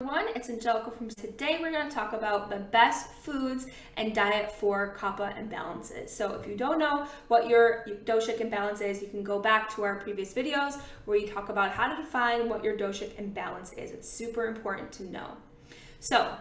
Everyone, it's Angelica from today. We're going to talk about the best foods and diet for Kapha imbalances. So if you don't know what your doshic imbalance is, you can go back to our previous videos where you talk about how to define what your doshic imbalance is. It's super important to know. So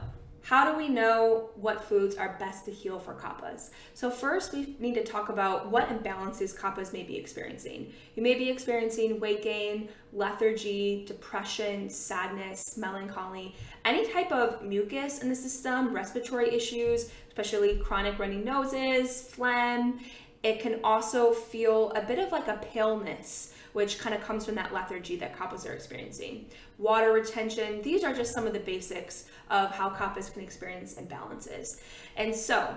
how do we know what foods are best to heal for Kaphas? So first, we need to talk about what imbalances Kaphas may be experiencing. You may be experiencing weight gain, lethargy, depression, sadness, melancholy, any type of mucus in the system, respiratory issues, especially chronic runny noses, phlegm. It can also feel a bit of like a paleness, which kind of comes from that lethargy that Kaphas are experiencing. Water retention, these are just some of the basics of how Kaphas can experience imbalances. And so,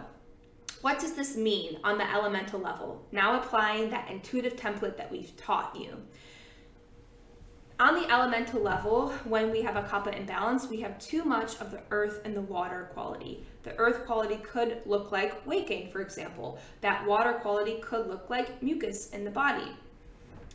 what does this mean on the elemental level? Now applying that intuitive template that we've taught you. On the elemental level, when we have a Kapha imbalance, we have too much of the earth and the water quality. The earth quality could look like weight gain, for example. That water quality could look like mucus in the body.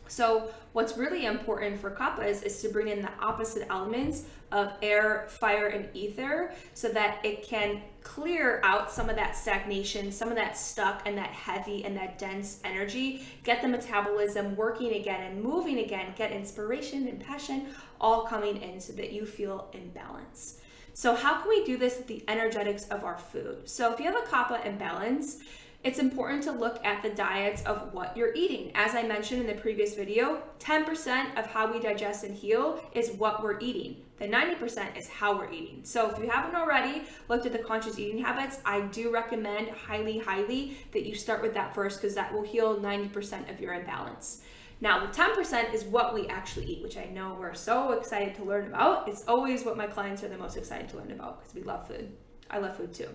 So what's really important for Kaphas is to bring in the opposite elements of air, fire, and ether so that it can clear out some of that stagnation, some of that stuck and that heavy and that dense energy, get the metabolism working again and moving again, get inspiration and passion all coming in so that you feel in balance. So how can we do this with the energetics of our food? So if you have a Kapha imbalance, it's important to look at the diets of what you're eating. As I mentioned in the previous video, 10% of how we digest and heal is what we're eating. The 90% is how we're eating. So if you haven't already looked at the conscious eating habits, I do recommend highly that you start with that first because that will heal 90% of your imbalance. Now, the 10% is what we actually eat, which I know we're so excited to learn about. It's always what my clients are the most excited to learn about because we love food. I love food too.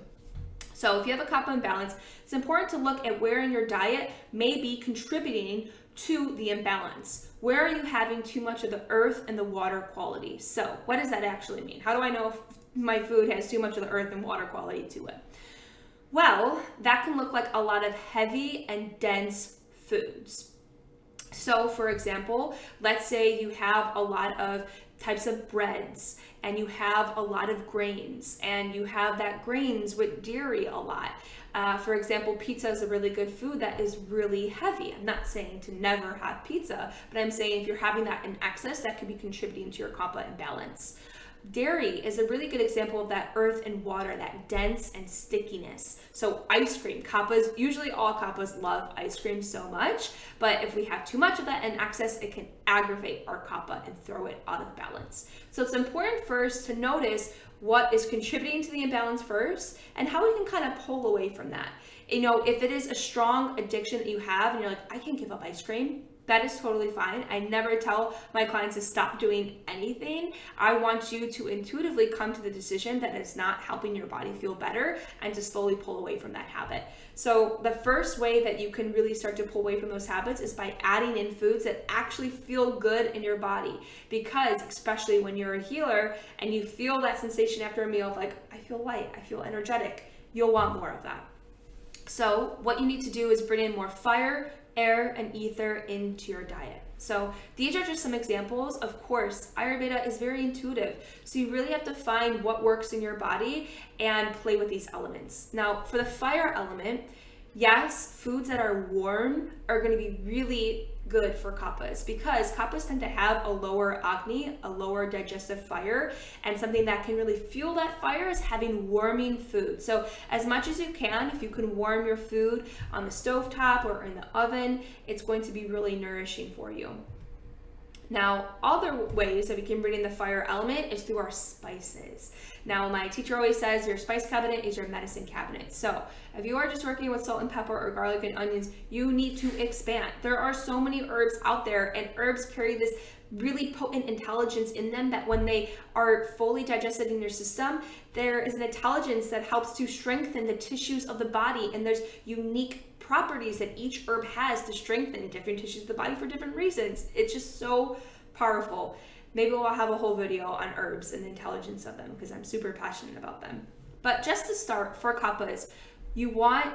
So if you have a Kapha imbalance, it's important to look at where in your diet may be contributing to the imbalance. Where are you having too much of the earth and the water quality? So what does that actually mean? How do I know if my food has too much of the earth and water quality to it? Well, that can look like a lot of heavy and dense foods. So for example, let's say you have a lot of types of breads and you have a lot of grains and you have that grains with dairy a lot. For example, pizza is a really good food that is really heavy. I'm not saying to never have pizza, but I'm saying if you're having that in excess, that could be contributing to your Kapha imbalance. Dairy is a really good example of that earth and water, that dense and stickiness. So ice cream, Kaphas, usually all Kaphas love ice cream so much, but if we have too much of that in excess, it can aggravate our Kapha and throw it out of balance. So it's important first to notice what is contributing to the imbalance first and how we can kind of pull away from that. You know, if it is a strong addiction that you have and you're like, I can't give up ice cream, that is totally fine. I never tell my clients to stop doing anything. I want you to intuitively come to the decision that it's not helping your body feel better and to slowly pull away from that habit. So the first way that you can really start to pull away from those habits is by adding in foods that actually feel good in your body. Because especially when you're a healer and you feel that sensation after a meal of like, I feel light, I feel energetic, you'll want more of that. So what you need to do is bring in more fire, air, and ether into your diet. So these are just some examples. Of course, Ayurveda is very intuitive. So you really have to find what works in your body and play with these elements. Now, for the fire element, yes, foods that are warm are going to be really good for Kaphas because Kaphas tend to have a lower Agni, a lower digestive fire, and something that can really fuel that fire is having warming food. So as much as you can, if you can warm your food on the stovetop or in the oven, it's going to be really nourishing for you. Now, other ways that we can bring in the fire element is through our spices. Now, my teacher always says your spice cabinet is your medicine cabinet. So if you are just working with salt and pepper or garlic and onions, you need to expand. There are so many herbs out there, and herbs carry this really potent intelligence in them that when they are fully digested in your system, there is an intelligence that helps to strengthen the tissues of the body, and there's unique properties that each herb has to strengthen different tissues of the body for different reasons. It's just so powerful. Maybe we'll have a whole video on herbs and the intelligence of them because I'm super passionate about them. But just to start, for Kaphas, you want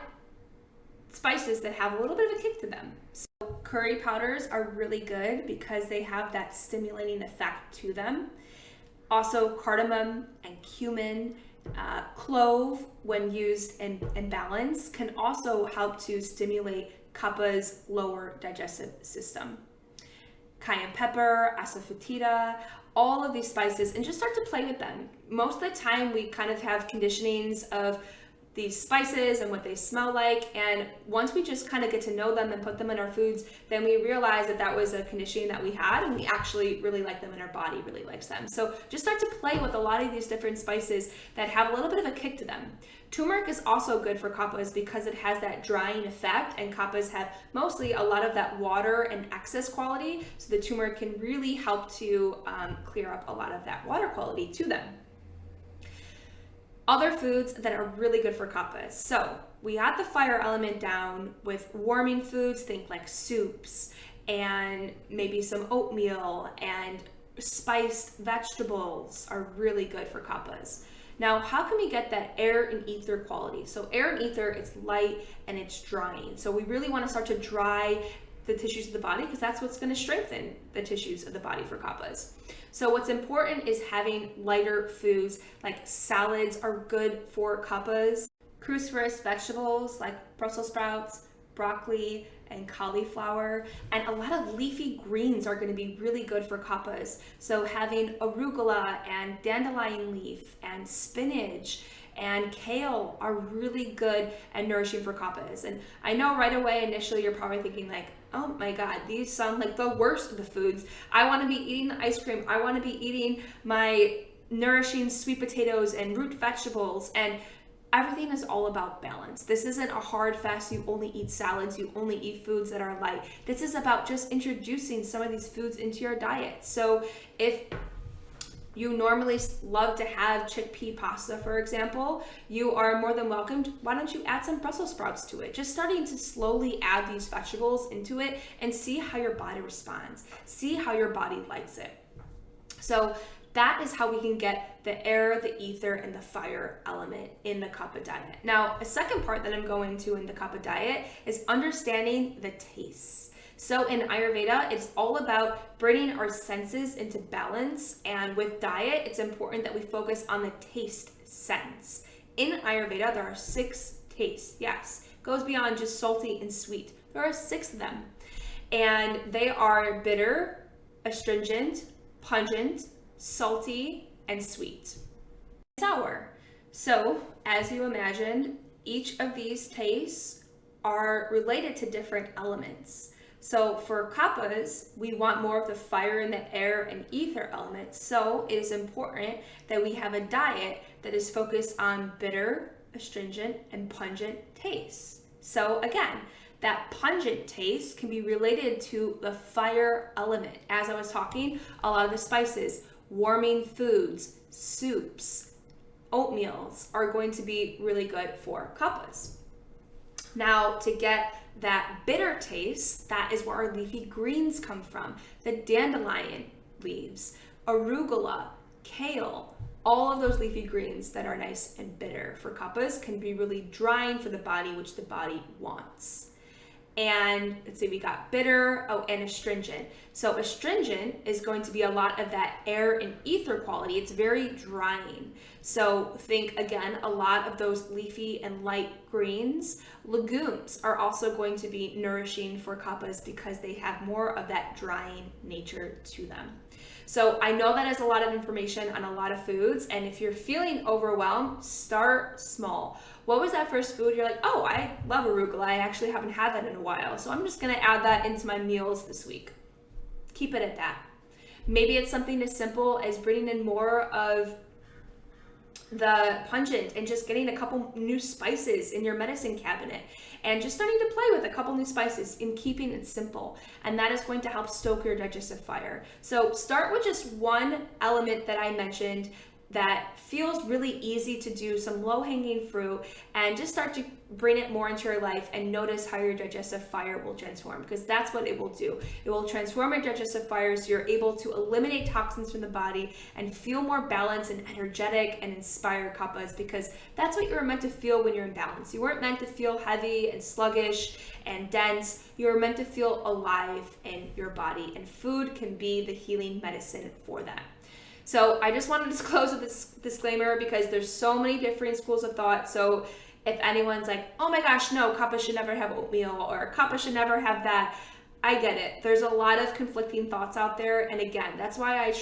spices that have a little bit of a kick to them. So curry powders are really good because they have that stimulating effect to them. Also, cardamom and cumin, clove, when used in balance, can also help to stimulate Kapha's lower digestive system. Cayenne pepper, asafoetida, all of these spices, and just start to play with them. Most of the time we kind of have conditionings of these spices and what they smell like, and once we just kind of get to know them and put them in our foods, then we realize that that was a conditioning that we had, and we actually really like them and our body really likes them. So just start to play with a lot of these different spices that have a little bit of a kick to them. Turmeric is also good for Kaphas because it has that drying effect, and Kaphas have mostly a lot of that water and excess quality, so the turmeric can really help to clear up a lot of that water quality to them. Other foods that are really good for Kaphas. So we got the fire element down with warming foods, think like soups and maybe some oatmeal, and spiced vegetables are really good for Kaphas. Now, how can we get that air and ether quality? So air and ether, it's light and it's drying. So we really want to start to dry the tissues of the body because that's what's going to strengthen the tissues of the body for Kaphas. So what's important is having lighter foods, like salads are good for Kaphas. Cruciferous vegetables like Brussels sprouts, broccoli, and cauliflower, and a lot of leafy greens are going to be really good for Kaphas. So having arugula and dandelion leaf and spinach and kale are really good and nourishing for Kaphas. And I know right away initially you're probably thinking like, oh my God, these sound like the worst of the foods. I want to be eating the ice cream. I want to be eating my nourishing sweet potatoes and root vegetables, and everything is all about balance. This isn't a hard fast, you only eat salads, you only eat foods that are light. This is about just introducing some of these foods into your diet. So if you normally love to have chickpea pasta, for example, you are more than welcome. Why don't you add some Brussels sprouts to it? Just starting to slowly add these vegetables into it and see how your body responds. See how your body likes it. So that is how we can get the air, the ether, and the fire element in the Kapha diet. Now, a second part that I'm going to in the Kapha diet is understanding the tastes. So in Ayurveda, it's all about bringing our senses into balance. And with diet, it's important that we focus on the taste sense. In Ayurveda, there are 6 tastes. Yes, it goes beyond just salty and sweet. There are 6 of them. And they are bitter, astringent, pungent, salty, and sweet. Sour. So as you imagined, each of these tastes are related to different elements. So for Kaphas, we want more of the fire and the air and ether elements. So it is important that we have a diet that is focused on bitter, astringent, and pungent tastes. So again, that pungent taste can be related to the fire element. As I was talking, a lot of the spices, warming foods, soups, oatmeals are going to be really good for Kaphas. Now, to get that bitter taste, that is where our leafy greens come from. The dandelion leaves, arugula, kale, all of those leafy greens that are nice and bitter for Kaphas can be really drying for the body, which the body wants. And let's see, we got bitter, and astringent. So astringent is going to be a lot of that air and ether quality. It's very drying. So think again, a lot of those leafy and light greens. Legumes are also going to be nourishing for Kaphas because they have more of that drying nature to them. So I know that is a lot of information on a lot of foods, and if you're feeling overwhelmed, start small. What was that first food? You're like, oh, I love arugula. I actually haven't had that in a while, so I'm just gonna add that into my meals this week. Keep it at that. Maybe it's something as simple as bringing in more of the pungent and just getting a couple new spices in your medicine cabinet and just starting to play with a couple new spices in keeping it simple, and that is going to help stoke your digestive fire. So start with just one element that I mentioned that feels really easy to do, some low-hanging fruit, and just start to bring it more into your life and notice how your digestive fire will transform, because that's what it will do. It will transform your digestive fire so you're able to eliminate toxins from the body and feel more balanced and energetic and inspire Kaphas, because that's what you were meant to feel when you're in balance. You weren't meant to feel heavy and sluggish and dense. You were meant to feel alive in your body, and food can be the healing medicine for that. So I just wanted to close with this disclaimer because there's so many different schools of thought. So if anyone's like, oh my gosh, no, Kapha should never have oatmeal, or Kapha should never have that, I get it. There's a lot of conflicting thoughts out there. And again, that's why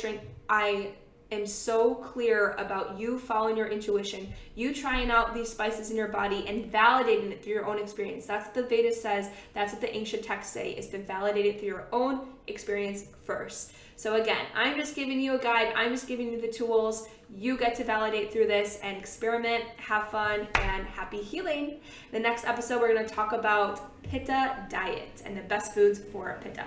I am so clear about you following your intuition, you trying out these spices in your body and validating it through your own experience. That's what the Vedas says. That's what the ancient texts say, is to validate it through your own experience first. So again, I'm just giving you a guide. I'm just giving you the tools. You get to validate through this and experiment, have fun, and happy healing. The next episode, we're going to talk about Pitta diet and the best foods for Pitta.